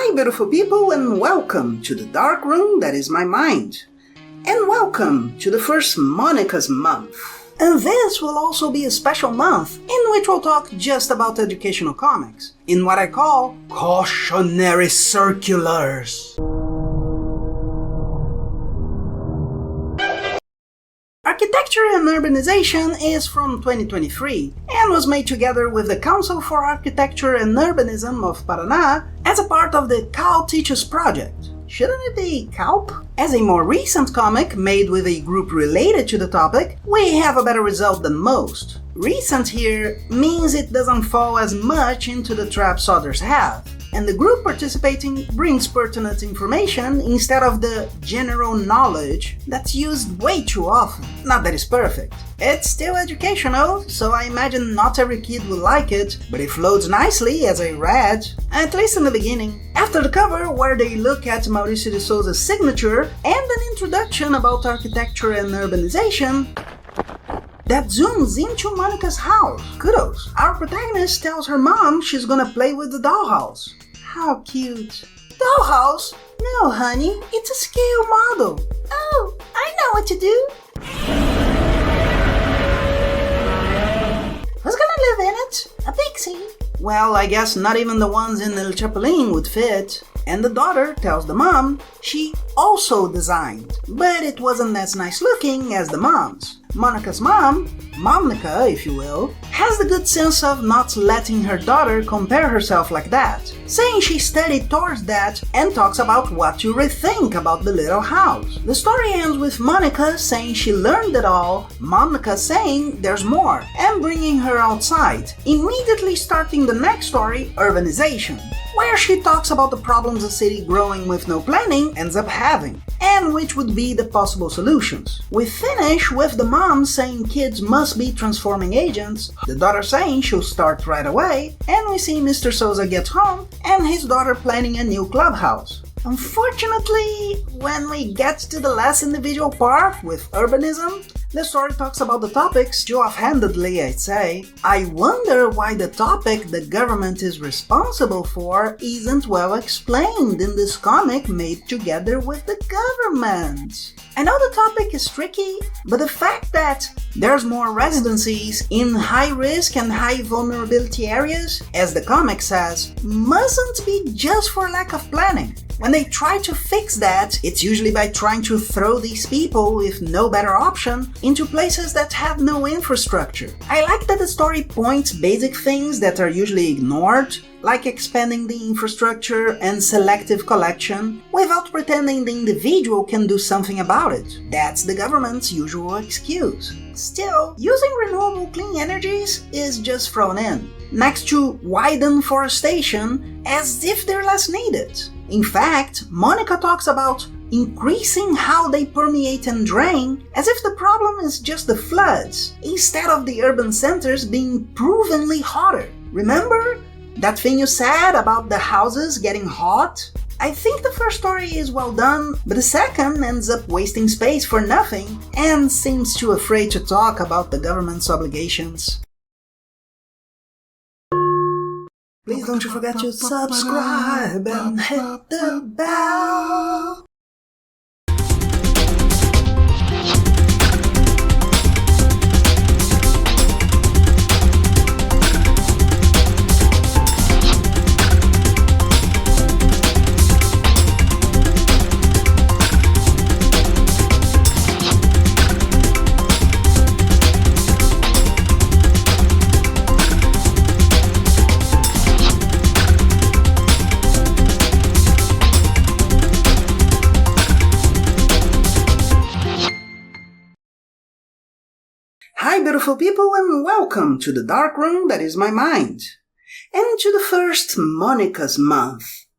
Hi beautiful people, and welcome to the dark room that is my mind. And welcome to the first Monica's month. And this will also be a special month in which we'll talk just about educational comics, in what I call cautionary circulars. Architecture and Urbanization is from 2023 and was made together with the Council for Architecture and Urbanism of Paraná as a part of the Cal Teaches project. Shouldn't it be CALP? As a more recent comic made with a group related to the topic, we have a better result than most. Recent here means it doesn't fall as much into the traps others have, and the group participating brings pertinent information instead of the general knowledge that's used way too often. Not that it's perfect. It's still educational, so I imagine not every kid will like it, but it flows nicely as I read, at least in the beginning. After the cover, where they look at Mauricio de Souza's signature and an introduction about architecture and urbanization, that zooms into Monica's house. Kudos! Our protagonist tells her mom she's gonna play with the dollhouse. How cute. Dollhouse? No, honey, it's a scale model. Oh, I know what to do. Who's gonna live in it? A pixie? Well, I guess not even the ones in El Chapulín would fit. And the daughter tells the mom she also designed, but it wasn't as nice looking as the mom's. Monica's mom, Momnica if you will, has the good sense of not letting her daughter compare herself like that, saying she studied towards that and talks about what to rethink about the little house. The story ends with Monica saying she learned it all, Momnica saying there's more, and bringing her outside, immediately starting the next story, Urbanization, where she talks about the problems a city growing with no planning ends up having, and which would be the possible solutions. We finish with the mom saying kids must be transforming agents, the daughter saying she'll start right away, and we see Mr. Souza get home and his daughter planning a new clubhouse. Unfortunately, when we get to the last individual part with urbanism, the story talks about the topics too offhandedly, I'd say. I wonder why the topic the government is responsible for isn't well explained in this comic made together with the government. I know the topic is tricky, but the fact that there's more residencies in high-risk and high-vulnerability areas, as the comic says, mustn't be just for lack of planning. When they try to fix that, it's usually by trying to throw these people with no better option into places that have no infrastructure. I like that the story points basic things that are usually ignored, like expanding the infrastructure and selective collection, without pretending the individual can do something about it. That's the government's usual excuse. Still, using renewable clean energies is just thrown in, next to widen forestation as if they're less needed. In fact, Monica talks about increasing how they permeate and drain as if the problem is just the floods, instead of the urban centers being provenly hotter. Remember that thing you said about the houses getting hot? I think the first story is well done, but the second ends up wasting space for nothing and seems too afraid to talk about the government's obligations. Please don't you forget to subscribe and hit the bell. Hi beautiful people, and welcome to the dark room that is my mind, and to the first Monica's month.